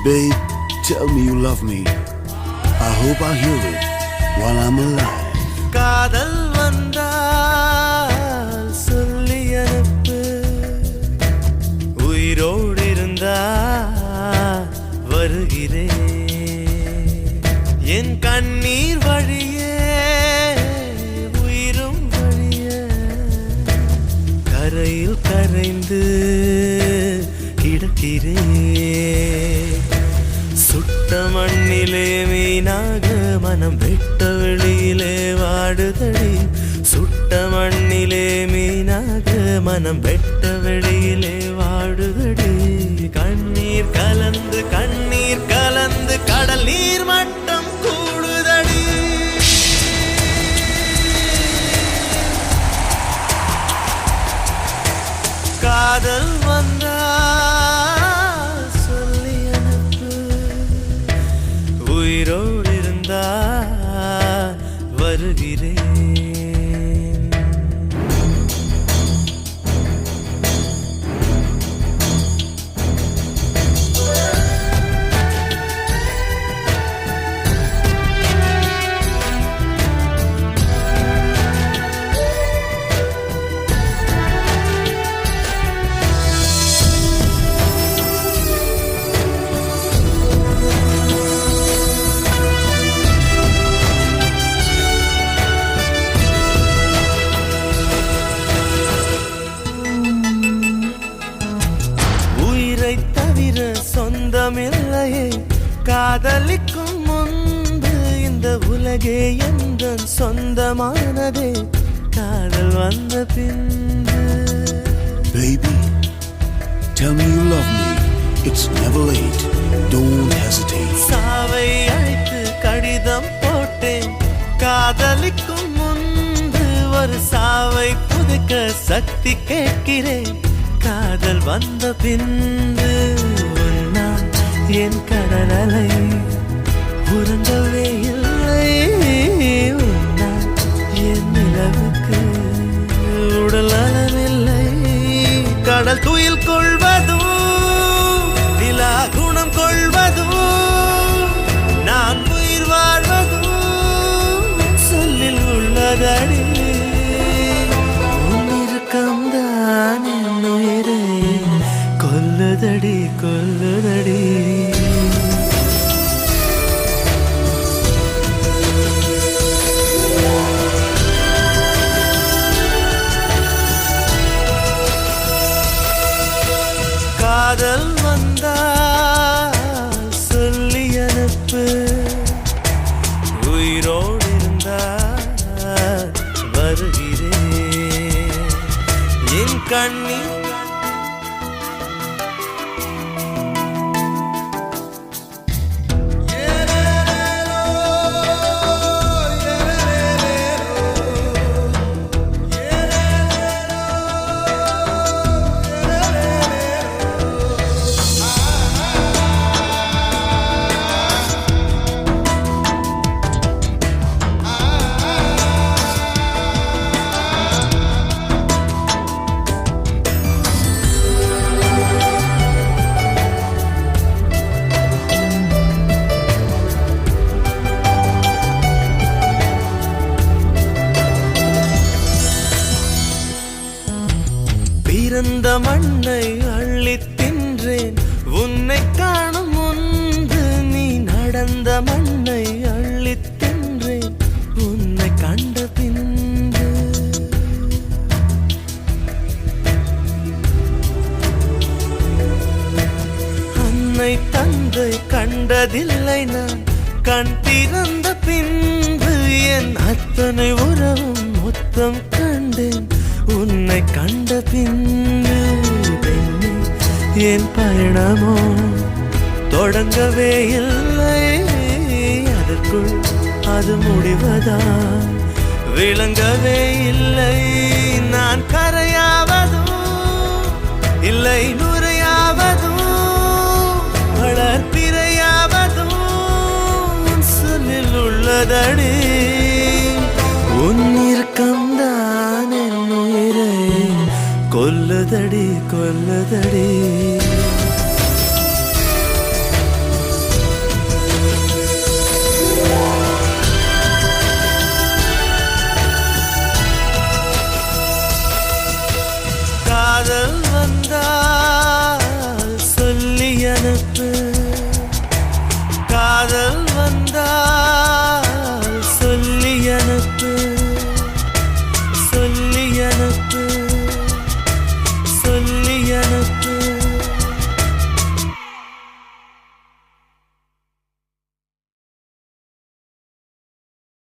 Babe, tell me you love me. I hope I hear it while I'm alive. காதல் வந்தால் சொல்லி அனுப்பு, உயிரோடு இருந்தா வருகிறேன். என் கண்ணீர் வழியே உயிரும் வழிய கரையில் கரைந்து கிடக்கிறேன். சுட்ட மண்ணிலே மீனாக மனம் வெட்ட வெளியிலே வாடுதடி. சுட்ட மண்ணிலே மீனாக மனம் வெட்ட வெளியிலே வாடுதடி. கண்ணீர் கலந்து கடல் நீர் மட்டம் கூடுதடி. காதல் வந்தா சொல்லி அனுப்பு, உயிரோடு இருந்தா வருகிறேன். தவிர சொந்தமில்லையே, காதலிக்கும் முன்பு இந்த உலகே எந்த சொந்தமானதே, காதல் வந்த பின்பு. Baby, tell me you love me. It's never late. Don't hesitate. சாவை அழைத்து கடிதம் போட்டேன், காதலிக்கும் முன்பு ஒரு சாவை புதைக்க சக்தி கேட்கிறேன். காதல் வந்த பின்பு நான் என் கடலலை உறங்கவே இல்லை. நான் என் நிலவுக்கு உடல் அளவில்லை. கடல் துயில் கொள்வதும் நிலா குணம் கொள்வதும் நான் உயிர் வாழ்வதும் சொல்லில் உள்ளதடி. உன்னிருக்கம்தான் என் உயிரை கொல்லுதடி கொல்லுதடி. காதல் வந்தால் சொல்லி அனுப்பு, உயிரோடு இருந்தா வருகிறேன். என் கண்ணீர் பிறந்த மண்ணை அள்ளித் தின்றேன், உன்னை காணும் முன்பு நீ நடந்த மண்ணை அள்ளித் தின்றேன், உன்னை கண்ட பின்பு. அன்னை தந்தை கண்டதில்லை நான், கண் திறந்த பின்பு என் அத்தனை உறவும் மொத்தம் கண்டேன், உன்னை கண்ட பின்பு. பெண்ணே, என் பயணமோ தொடங்கவே இல்லை, அதற்குள் அது முடிவதா விளங்கவே இல்லை. நான் கரையாவதும் இல்லை நுரையாவதும் வளர்ப்பிறையாவதும் சொல்லில் உள்ளதடி. உன்னிருக்கம்தான் என் உயிரை கொல்லுதடி கொல்லுதடி.